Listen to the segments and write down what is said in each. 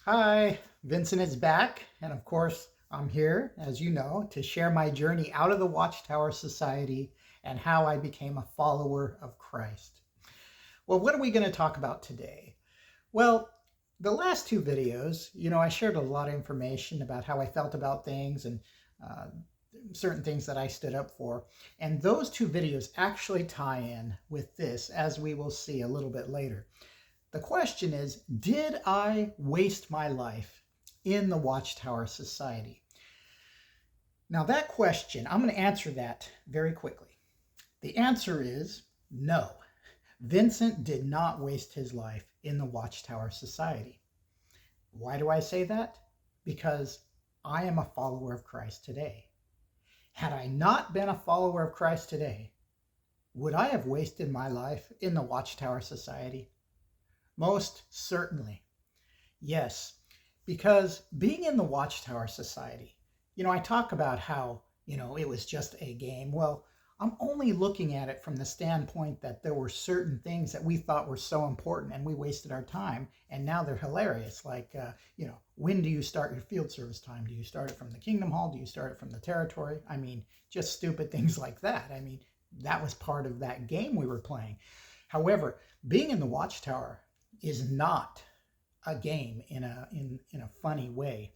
Hi, Vincent is back. And of course, I'm here, as you know, to share my journey out of the Watchtower Society and how I became a follower of Christ. Well, what are we going to talk about today? Well, the last two videos, I shared a lot of information about how I felt about things and uh, certain things that I stood up for. And those two videos actually tie in with this, as we will see a little bit later. The question is, did I waste my life in the Watchtower Society? Now, that question, I'm going to answer that very quickly. The answer is no. Vincent did not waste his life in the Watchtower Society. Why do I say that? Because I am a follower of Christ today. Had I not been a follower of Christ today, would I have wasted my life in the Watchtower Society? Most certainly. Yes, because being in the Watchtower Society, I talk about how, it was just a game. Well, I'm only looking at it from the standpoint that there were certain things that we thought were so important and we wasted our time, and now they're hilarious. Like, when do you start your field service time? Do you start it from the Kingdom Hall? Do you start it from the territory? I mean, just stupid things like that. I mean, that was part of that game we were playing. However, being in the Watchtower is not a game in a funny way.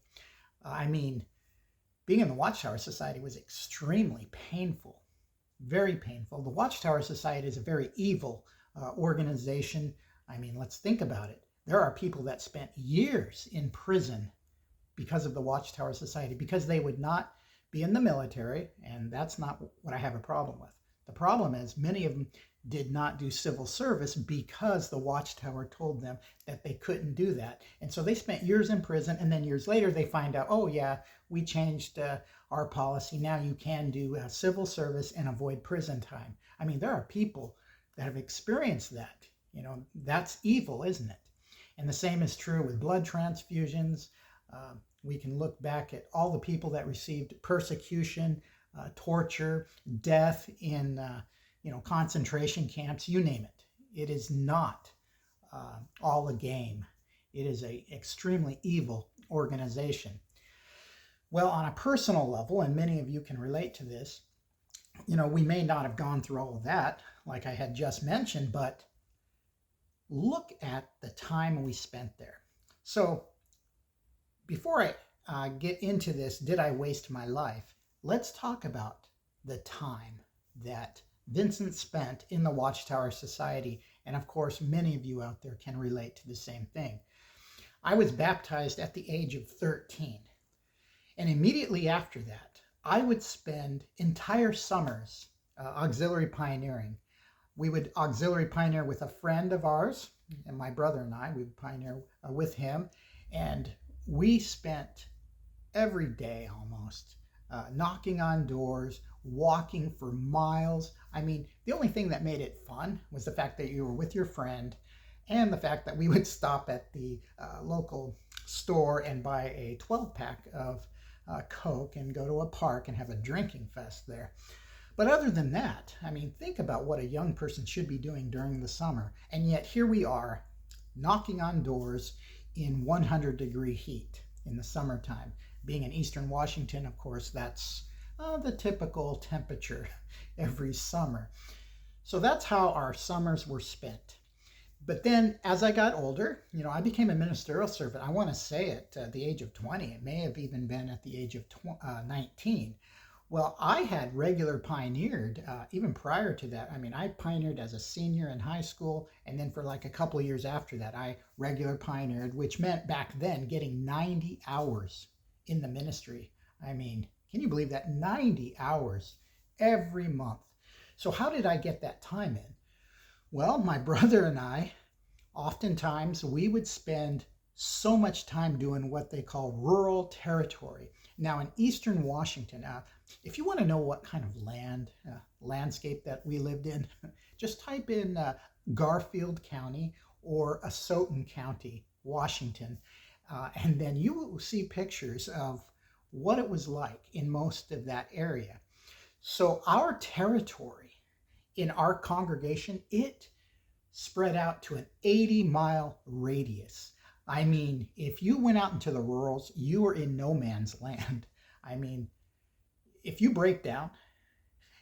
I mean, being in the Watchtower Society was extremely painful, very painful. The Watchtower Society is a very evil organization. I mean, let's think about it. There are people that spent years in prison because of the Watchtower Society, because they would not be in the military, and that's not what I have a problem with. The problem is many of them did not do civil service because the Watchtower told them that they couldn't do that. And so they spent years in prison, and then years later they find out, oh yeah, we changed our policy. Now you can do civil service and avoid prison time. I mean, there are people that have experienced that. That's evil, isn't it? And the same is true with blood transfusions. We can look back at all the people that received persecution, torture, death in concentration camps, you name it. It is not all a game. It is a extremely evil organization. Well, on a personal level, and many of you can relate to this, we may not have gone through all of that, like I had just mentioned, but look at the time we spent there. So before I get into this, did I waste my life? Let's talk about the time that Vincent spent in the Watchtower Society. And of course, many of you out there can relate to the same thing. I was baptized at the age of 13. And immediately after that, I would spend entire summers auxiliary pioneering. We would auxiliary pioneer with a friend of ours, and my brother and I, we would pioneer with him. And we spent every day almost knocking on doors, walking for miles. I mean, the only thing that made it fun was the fact that you were with your friend and the fact that we would stop at the local store and buy a 12-pack of Coke and go to a park and have a drinking fest there. But other than that, I mean, think about what a young person should be doing during the summer. And yet here we are knocking on doors in 100-degree heat in the summertime. Being in Eastern Washington, of course, that's the typical temperature every summer. So that's how our summers were spent. But then as I got older, I became a ministerial servant. I want to say at the age of 20. It may have even been at the age of 19. Well, I had regular pioneered even prior to that. I mean, I pioneered as a senior in high school, and then for like a couple of years after that, I regular pioneered, which meant back then getting 90 hours in the ministry. I mean, can you believe that? 90 hours every month. So how did I get that time in? Well, my brother and I, oftentimes we would spend so much time doing what they call rural territory. Now in Eastern Washington, if you want to know what kind of landscape that we lived in, just type in Garfield County or Asotin County, Washington, and then you will see pictures of what it was like in most of that area. So our territory in our congregation, it spread out to an 80-mile radius. I mean, if you went out into the rurals, you were in no man's land. I mean, if you break down,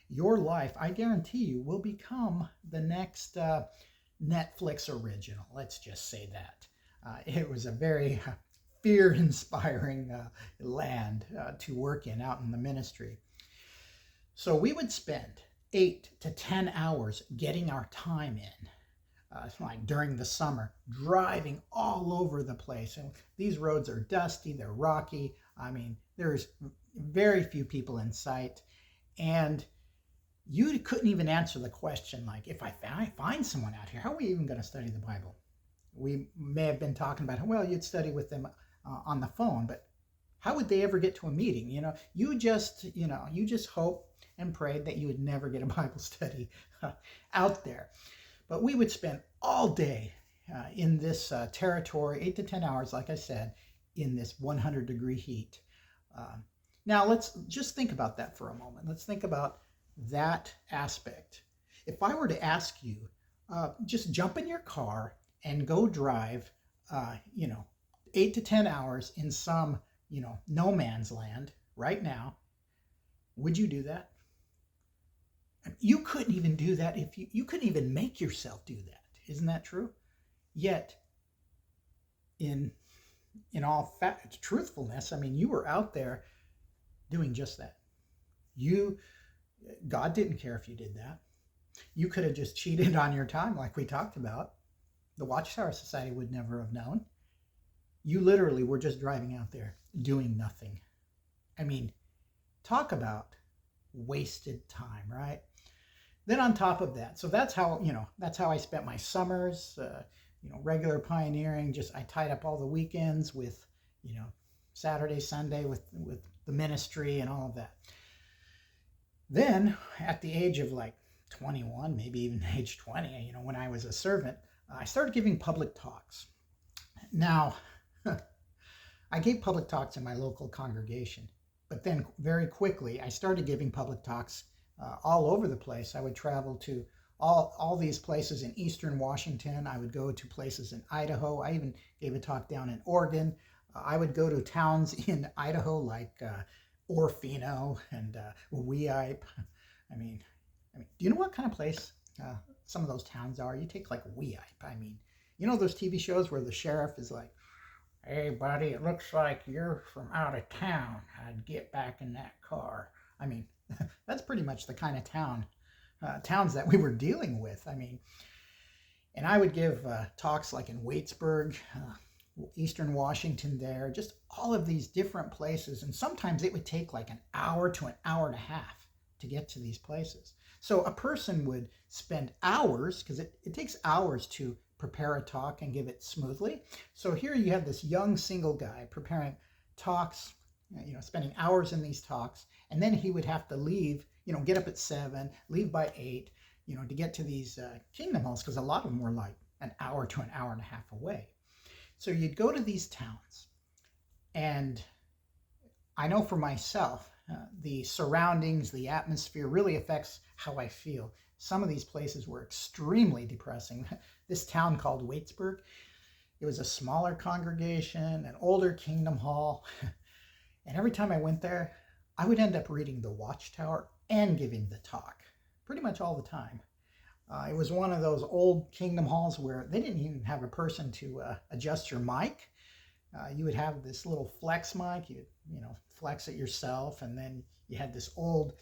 your life, I guarantee you, will become the next Netflix original. Let's just say that. It was a very fear inspiring land to work in out in the ministry. So we would spend 8 to 10 hours getting our time in. Like during the summer, driving all over the place. And these roads are dusty, they're rocky. I mean, there's very few people in sight. And you couldn't even answer the question, like, if I find someone out here, how are we even going to study the Bible? We may have been talking about, well, you'd study with them on the phone, but how would they ever get to a meeting? You just hope and prayed that you would never get a Bible study out there. But we would spend all day in this territory, 8 to 10 hours, like I said, in this 100-degree heat. Now, let's just think about that for a moment. Let's think about that aspect. If I were to ask you, just jump in your car and go drive, 8 to 10 hours in some, no man's land right now, would you do that? You couldn't even do that if you couldn't even make yourself do that. Isn't that true? Yet, in all truthfulness, I mean, you were out there doing just that. God didn't care if you did that. You could have just cheated on your time like we talked about. The Watchtower Society would never have known. You literally were just driving out there doing nothing. I mean, talk about wasted time, right? Then on top of that, so that's how I spent my summers, regular pioneering. Just I tied up all the weekends with, Saturday, Sunday with the ministry and all of that. Then at the age of like 21, maybe even age 20, when I was a servant, I started giving public talks. Now, I gave public talks in my local congregation, but then very quickly I started giving public talks all over the place. I would travel to all these places in eastern Washington. I would go to places in Idaho. I even gave a talk down in Oregon. I would go to towns in Idaho like Orofino and Weippe. I mean, do you know what kind of place some of those towns are? You take like Weippe. I mean, those TV shows where the sheriff is like, "Hey, buddy, it looks like you're from out of town. I'd get back in that car." I mean, that's pretty much the kind of towns that we were dealing with. I mean, and I would give talks like in Waitsburg, eastern Washington there, just all of these different places. And sometimes it would take like an hour to an hour and a half to get to these places. So a person would spend hours, because it takes hours to prepare a talk and give it smoothly. So here you have this young single guy preparing talks, spending hours in these talks, and then he would have to leave, get up at 7, leave by 8, to get to these kingdom halls, because a lot of them were like an hour to an hour and a half away. So you'd go to these towns, and I know for myself, the surroundings, the atmosphere really affects how I feel. Some of these places were extremely depressing. This town called Waitsburg, it was a smaller congregation, an older kingdom hall. And every time I went there, I would end up reading the Watchtower and giving the talk pretty much all the time. It was one of those old kingdom halls where they didn't even have a person to adjust your mic. You would have this little flex mic, you flex it yourself, and then you had this old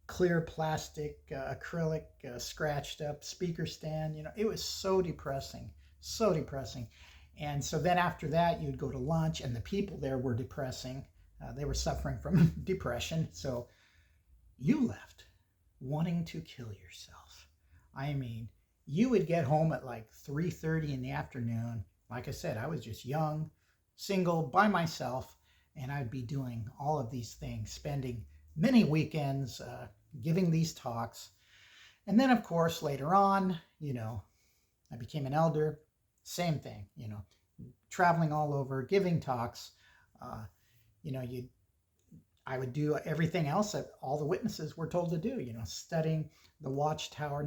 clear plastic acrylic scratched up speaker stand. It was so depressing. And so then after that, you'd go to lunch, and the people there were depressing. They were suffering from depression. So you left wanting to kill yourself. I mean, you would get home at like 3:30 in the afternoon. Like I said, I was just young, single, by myself, and I'd be doing all of these things, spending many weekends giving these talks. And then, of course, later on, I became an elder. Same thing, traveling all over, giving talks. I would do everything else that all the witnesses were told to do, studying the Watchtower.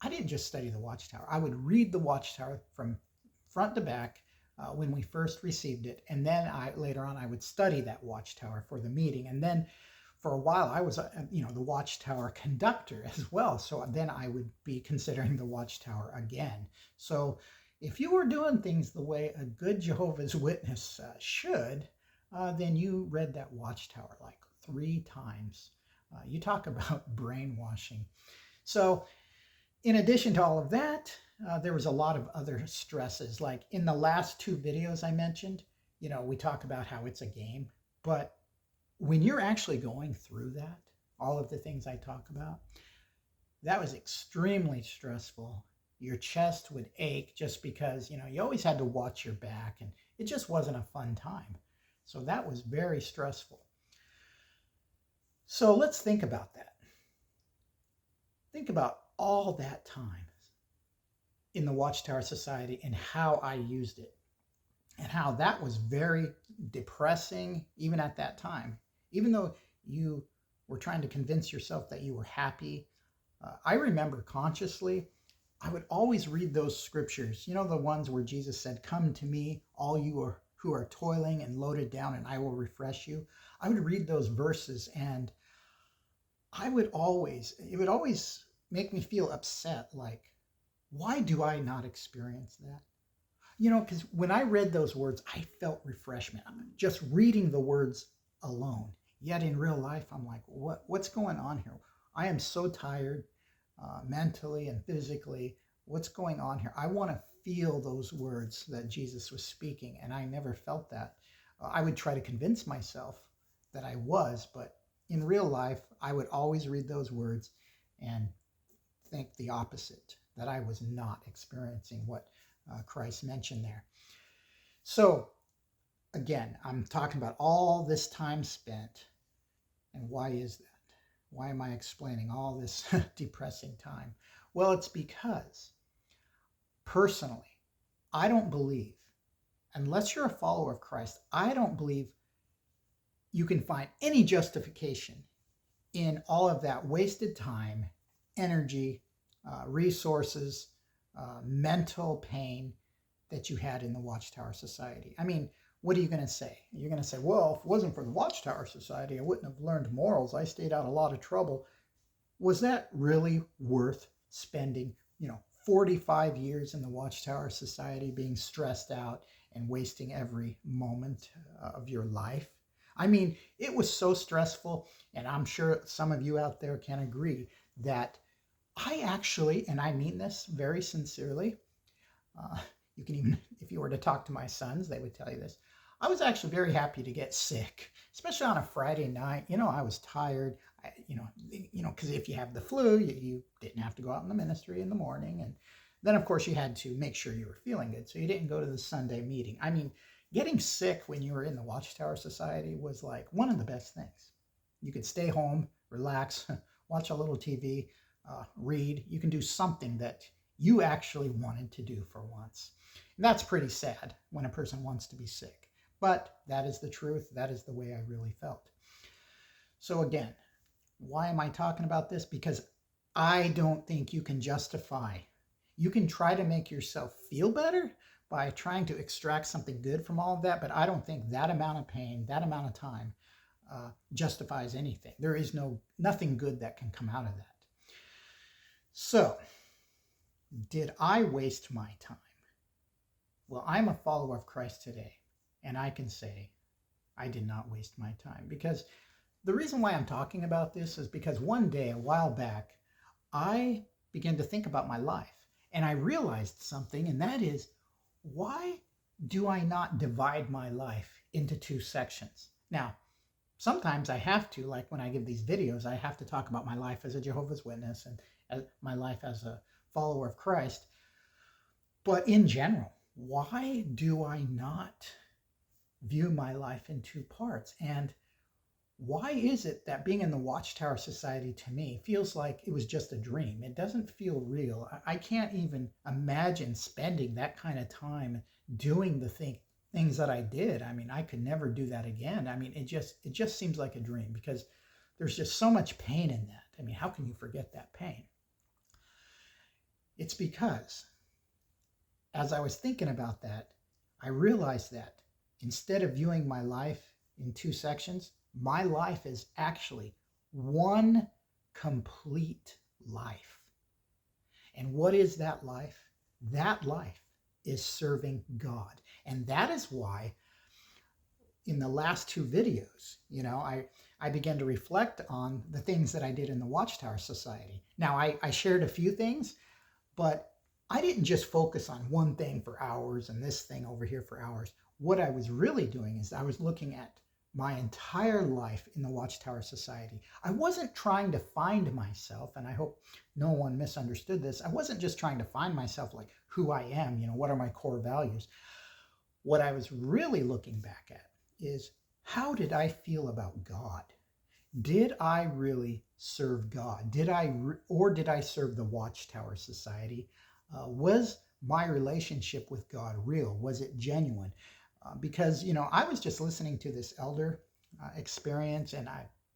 I didn't just study the Watchtower. I would read the Watchtower from front to back, when we first received it. And then later on, I would study that Watchtower for the meeting. And then for a while, I was, the Watchtower conductor as well. So then I would be considering the Watchtower again. So if you were doing things the way a good Jehovah's Witness should, then you read that Watchtower like 3 times. You talk about brainwashing. So in addition to all of that, there was a lot of other stresses. Like in the last 2 videos I mentioned, we talk about how it's a game. But when you're actually going through that, all of the things I talk about, that was extremely stressful. Your chest would ache just because, you always had to watch your back, and it just wasn't a fun time. So that was very stressful. So let's think about that. Think about all that time in the Watchtower Society and how I used it, and how that was very depressing even at that time. Even though you were trying to convince yourself that you were happy, I remember consciously, I would always read those scriptures, the ones where Jesus said, "Come to me, all you who are toiling and loaded down, and I will refresh you." I would read those verses, and it would always make me feel upset. Like, why do I not experience that? Because when I read those words, I felt refreshment. Just reading the words alone. Yet in real life, I'm like, what's going on here? I am so tired, mentally and physically. What's going on here? I want to feel those words that Jesus was speaking, and I never felt that. I would try to convince myself that I was, but in real life, I would always read those words and think the opposite, that I was not experiencing what Christ mentioned there. So again, I'm talking about all this time spent. And why is that? Why am I explaining all this depressing time? Well, it's because personally, I don't believe, unless you're a follower of Christ, I don't believe you can find any justification in all of that wasted time, energy, resources, mental pain that you had in the Watchtower Society. I mean, what are you going to say? You're going to say, well, if it wasn't for the Watchtower Society, I wouldn't have learned morals. I stayed out a lot of trouble. Was that really worth spending, 45 years in the Watchtower Society being stressed out and wasting every moment of your life? I mean, it was so stressful, and I'm sure some of you out there can agree that I actually, and I mean this very sincerely, you can even, if you were to talk to my sons, they would tell you this. I was actually very happy to get sick, especially on a Friday night. I was tired. Because if you have the flu, you didn't have to go out in the ministry in the morning, and then of course you had to make sure you were feeling good, so you didn't go to the Sunday meeting. I mean, getting sick when you were in the Watchtower Society was like one of the best things. You could stay home, relax, watch a little TV, read. You can do something that you actually wanted to do for once. And that's pretty sad when a person wants to be sick. But that is the truth. That is the way I really felt. So again, why am I talking about this? Because I don't think you can justify. You can try to make yourself feel better by trying to extract something good from all of that, but I don't think that amount of pain, that amount of time justifies anything. There is nothing good that can come out of that. So, did I waste my time? Well, I'm a follower of Christ today, and I can say I did not waste my time. Because the reason why I'm talking about this is because one day, a while back, I began to think about my life, and I realized something, and that is, why do I not divide my life into 2 sections? Now, sometimes I have to, like when I give these videos, I have to talk about my life as a Jehovah's Witness and my life as a follower of Christ. But in general, why do I not view my life in 2 parts? And why is it that being in the Watchtower Society to me feels like it was just a dream? It doesn't feel real. I can't even imagine spending that kind of time doing the things that I did. I mean, I could never do that again. I mean, it just seems like a dream because there's just so much pain in that. I mean, how can you forget that pain? It's because as I was thinking about that, I realized that instead of viewing my life in two sections, my life is actually one complete life. And what is that life? That life is serving God. And that is why in the last two videos, I began to reflect on the things that I did in the Watchtower Society. Now, I shared a few things, but I didn't just focus on one thing for hours and this thing over here for hours. What I was really doing is I was looking at my entire life in the Watchtower Society. I wasn't trying to find myself, and I hope no one misunderstood this. I wasn't just trying to find myself like who I am, what are my core values. What I was really looking back at is, how did I feel about God? Did I really serve God? Did I serve the Watchtower Society? Was my relationship with God real? Was it genuine? Because I was just listening to this elder experience, and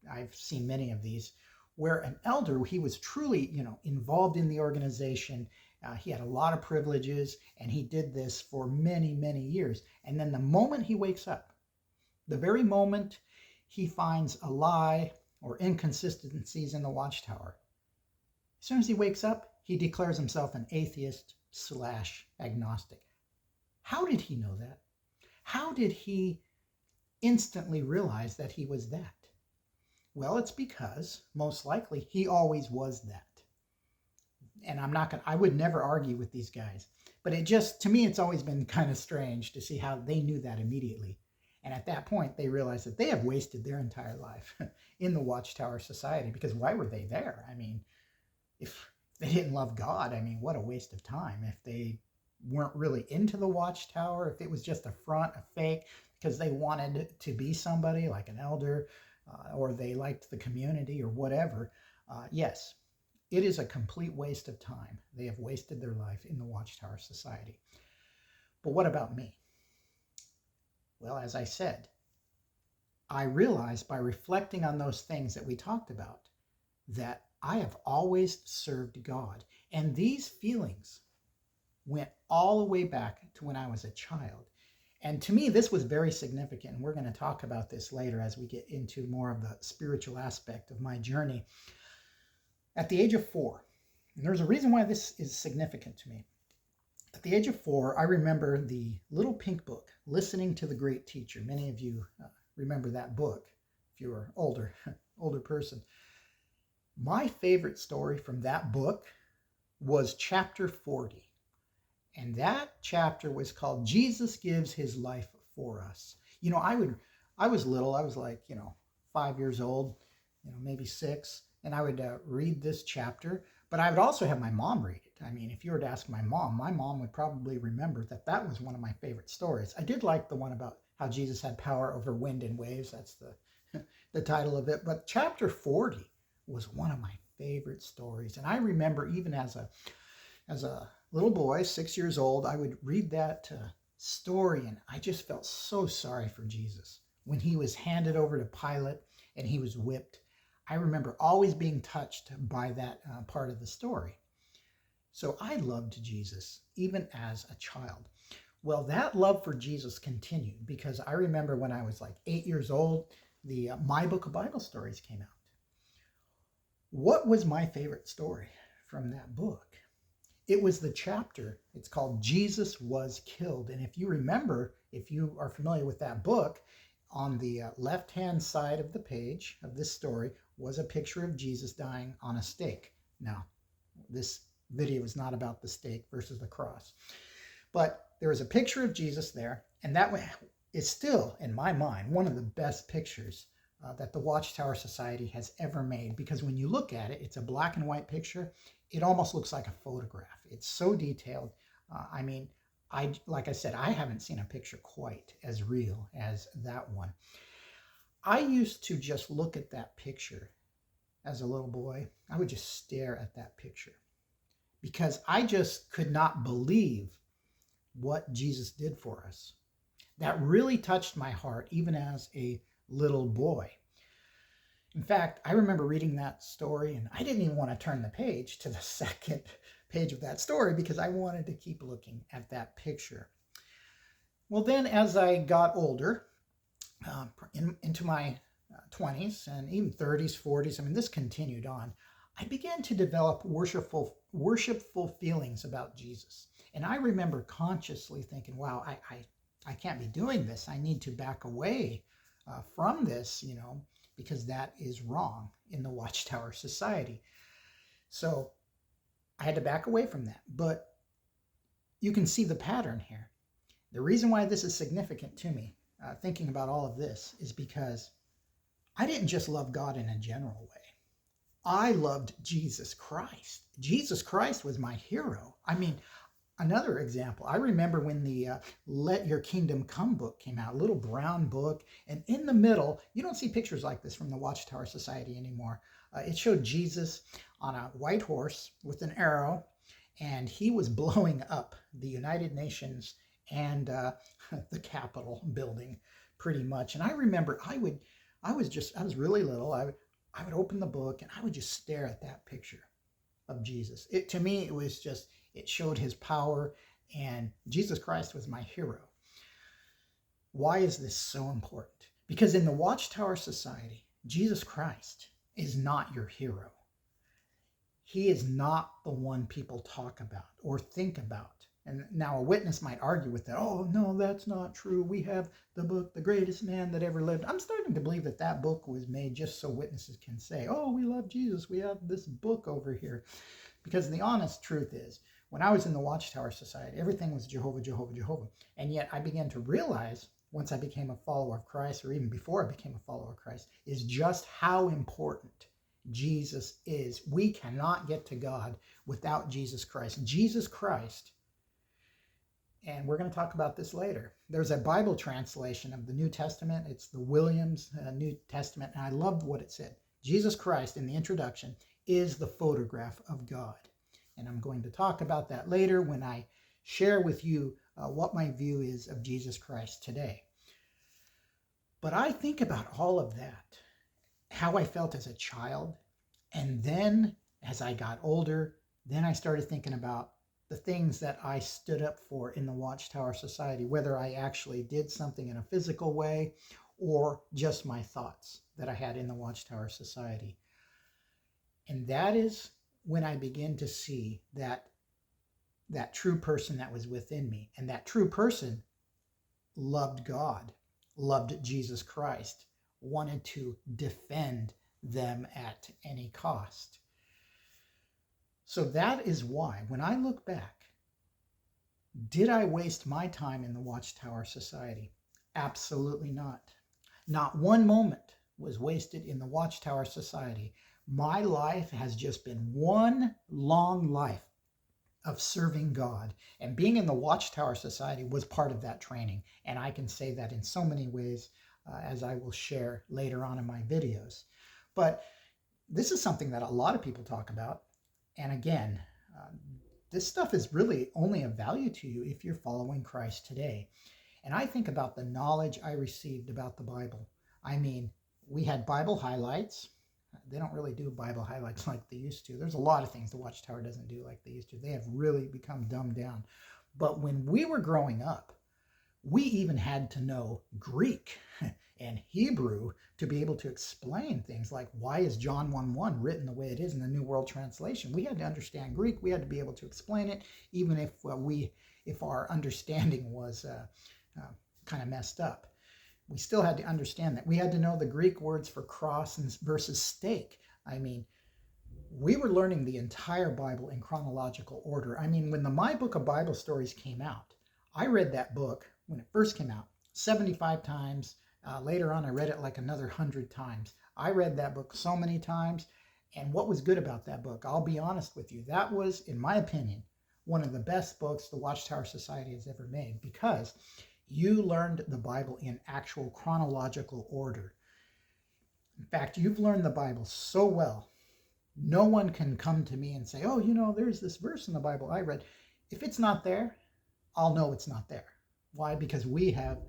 I've seen many of these, where an elder, he was truly involved in the organization. He had a lot of privileges, and he did this for many, many years. And then the moment he wakes up, the very moment he finds a lie or inconsistencies in the Watchtower, as soon as he wakes up, he declares himself an atheist/agnostic. How did he know that? How did he instantly realize that he was that? Well, it's because most likely he always was that. And I would never argue with these guys, but to me, it's always been kind of strange to see how they knew that immediately. And at that point, they realized that they have wasted their entire life in the Watchtower Society, because why were they there? I mean, if they didn't love God, what a waste of time. If they weren't really into the Watchtower, if it was just a front, a fake, because they wanted to be somebody like an elder, or they liked the community or whatever, yes, it is a complete waste of time. They have wasted their life in the Watchtower Society. But what about me? Well, as I said, I realized by reflecting on those things that we talked about that I have always served God. And these feelings went all the way back to when I was a child. And to me, this was very significant. And we're going to talk about this later as we get into more of the spiritual aspect of my journey. At the age of 4, and there's a reason why this is significant to me. At the age of 4, I remember the little pink book, Listening to the Great Teacher. Many of you remember that book if you're an older person. My favorite story from that book was chapter 40. And that chapter was called Jesus Gives His Life for Us. I was little, I was like, 5 years old, maybe 6. And I would read this chapter, but I would also have my mom read it. If you were to ask my mom would probably remember that was one of my favorite stories. I did like the one about how Jesus had power over wind and waves. That's the title of it. But chapter 40 was one of my favorite stories. And I remember even as a little boy, 6 years old, I would read that story, and I just felt so sorry for Jesus. When he was handed over to Pilate and he was whipped, I remember always being touched by that part of the story. So I loved Jesus, even as a child. Well, that love for Jesus continued, because I remember when I was like 8 years old, the My Book of Bible Stories came out. What was my favorite story from that book? It was the chapter, it's called Jesus Was Killed. And if you remember, if you are familiar with that book, on the left-hand side of the page of this story was a picture of Jesus dying on a stake. Now, this video is not about the stake versus the cross, but there was a picture of Jesus there, and that is still, in my mind, one of the best pictures that the Watchtower Society has ever made, because when you look at it, it's a black and white picture. It almost looks like a photograph. It's so detailed. Like I said, I haven't seen a picture quite as real as that one. I used to just look at that picture as a little boy. I would just stare at that picture because I just could not believe what Jesus did for us. That really touched my heart, even as a little boy. In fact, I remember reading that story, and I didn't even want to turn the page to the second page of that story because I wanted to keep looking at that picture. Well, then as I got older, into my 20s and even 30s, 40s, I mean, this continued on. I began to develop worshipful feelings about Jesus. And I remember consciously thinking, wow, I can't be doing this. I need to back away from this, because that is wrong in the Watchtower Society. So I had to back away from that. But you can see the pattern here. The reason why this is significant to me, thinking about all of this, is because I didn't just love God in a general way. I loved Jesus Christ. Jesus Christ was my hero. I mean, another example, I remember when the Let Your Kingdom Come book came out, a little brown book, and in the middle, you don't see pictures like this from the Watchtower Society anymore. It showed Jesus on a white horse with an arrow, and he was blowing up the United Nations and the Capitol building pretty much. And I remember I was really little. I would open the book and I would just stare at that picture of Jesus. To me, it showed his power, and Jesus Christ was my hero. Why is this so important? Because in the Watchtower Society, Jesus Christ is not your hero. He is not the one people talk about or think about. And now a witness might argue with that. Oh, no, that's not true. We have the book, The Greatest Man That Ever Lived. I'm starting to believe that book was made just so witnesses can say, oh, we love Jesus. We have this book over here. Because the honest truth is, when I was in the Watchtower Society, everything was Jehovah, Jehovah, Jehovah. And yet I began to realize, once I became a follower of Christ, or even before I became a follower of Christ, is just how important Jesus is. We cannot get to God without Jesus Christ. Jesus Christ, and we're going to talk about this later. There's a Bible translation of the New Testament. It's the Williams New Testament, and I loved what it said. Jesus Christ, in the introduction, is the photograph of God. And I'm going to talk about that later when I share with you what my view is of Jesus Christ today. But I think about all of that, how I felt as a child, and then as I got older, then I started thinking about the things that I stood up for in the Watchtower Society, whether I actually did something in a physical way or just my thoughts that I had in the Watchtower Society. And that is when I began to see that true person that was within me. And that true person loved God, loved Jesus Christ, wanted to defend them at any cost. So that is why, when I look back, did I waste my time in the Watchtower Society? Absolutely not. Not one moment was wasted in the Watchtower Society. My life has just been one long life of serving God. And being in the Watchtower Society was part of that training. And I can say that in so many ways, as I will share later on in my videos. But this is something that a lot of people talk about. And again, this stuff is really only of value to you if you're following Christ today. And I think about the knowledge I received about the Bible. I mean, we had Bible highlights. They don't really do Bible highlights like they used to. There's a lot of things the Watchtower doesn't do like they used to. They have really become dumbed down. But when we were growing up, we even had to know Greek and Hebrew to be able to explain things like, why is John 1:1 written the way it is in the New World Translation? We had to understand Greek. We had to be able to explain it, even if our understanding was kind of messed up. We still had to understand that. We had to know the Greek words for cross versus stake. I mean, we were learning the entire Bible in chronological order. I mean, when the My Book of Bible Stories came out, I read that book when it first came out 75 times. Later on, I read it like another 100 times. I read that book so many times. And what was good about that book, I'll be honest with you, that was, in my opinion, one of the best books the Watchtower Society has ever made, because you learned the Bible in actual chronological order. In fact, you've learned the Bible so well, no one can come to me and say, oh, there's this verse in the Bible I read. If it's not there, I'll know it's not there. Why? Because we have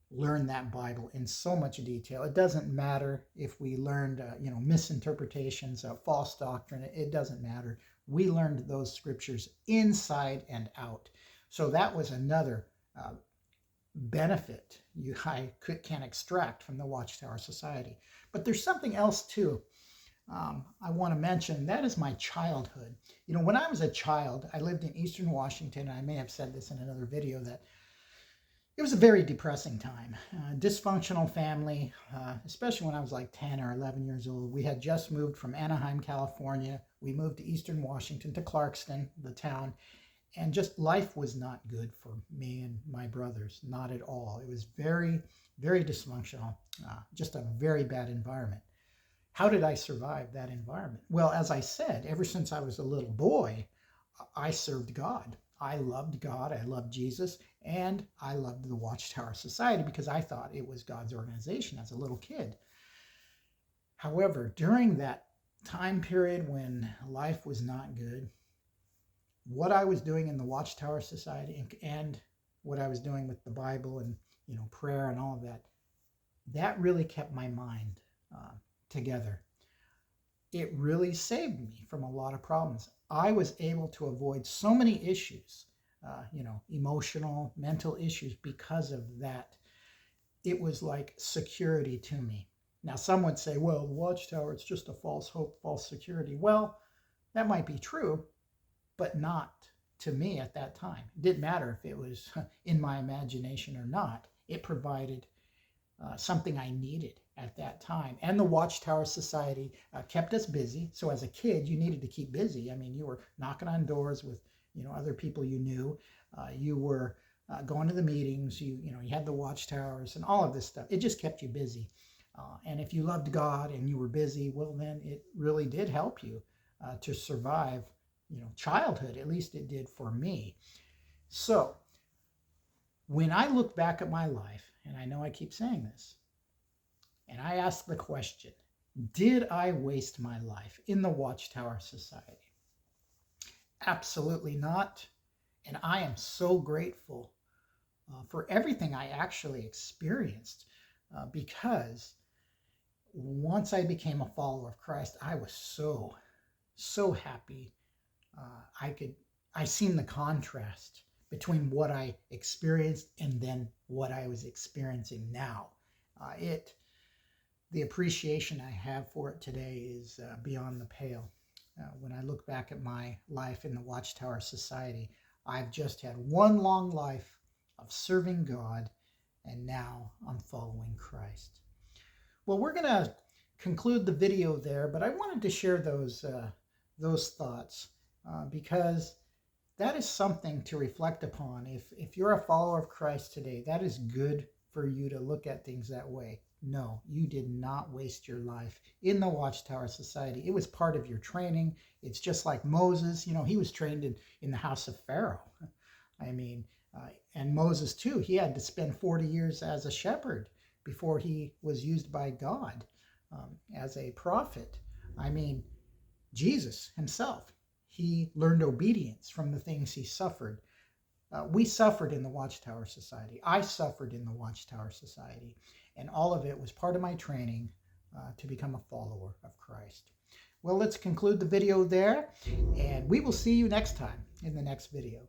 learned that Bible in so much detail. It doesn't matter if we learned, misinterpretations of false doctrine. It doesn't matter. We learned those scriptures inside and out. So that was another benefit can extract from the Watchtower Society. But there's something else too I want to mention. That is my childhood. You know, when I was a child, I lived in Eastern Washington. And I may have said this in another video, that it was a very depressing time. Dysfunctional family, especially when I was like 10 or 11 years old. We had just moved from Anaheim, California. We moved to Eastern Washington, to Clarkston, the town. And just life was not good for me and my brothers, not at all. It was very, very dysfunctional, just a very bad environment. How did I survive that environment? Well, as I said, ever since I was a little boy, I served God. I loved God, I loved Jesus, and I loved the Watchtower Society because I thought it was God's organization as a little kid. However, during that time period when life was not good, what I was doing in the Watchtower Society and what I was doing with the Bible and, prayer and all of that, that really kept my mind together. It really saved me from a lot of problems. I was able to avoid so many issues, emotional, mental issues because of that. It was like security to me. Now, some would say, well, the Watchtower, it's just a false hope, false security. Well, that might be true, but not to me at that time. It didn't matter if it was in my imagination or not. It provided something I needed at that time. And the Watchtower Society kept us busy. So as a kid, you needed to keep busy. I mean, you were knocking on doors with, other people you knew. You were going to the meetings. You had the watchtowers and all of this stuff. It just kept you busy. And if you loved God and you were busy, well, then it really did help you to survive, childhood. At least it did for me. So when I look back at my life, and I know I keep saying this, and I ask the question, did I waste my life in the Watchtower Society? Absolutely not. And I am so grateful for everything I actually experienced because once I became a follower of Christ, I was so happy. I seen the contrast between what I experienced and then what I was experiencing now. The appreciation I have for it today is beyond the pale. When I look back at my life in the Watchtower Society, I've just had one long life of serving God, and now I'm following Christ. Well, we're going to conclude the video there, but I wanted to share those thoughts because that is something to reflect upon. If you're a follower of Christ today, that is good for you to look at things that way. No, you did not waste your life in the Watchtower Society. It was part of your training. It's just like Moses. He was trained in the house of Pharaoh. I mean, and Moses too, he had to spend 40 years as a shepherd before he was used by God as a prophet. I mean, Jesus himself, he learned obedience from the things he suffered. We suffered in the Watchtower Society. I suffered in the Watchtower Society. And all of it was part of my training to become a follower of Christ. Well, let's conclude the video there. And we will see you next time in the next video.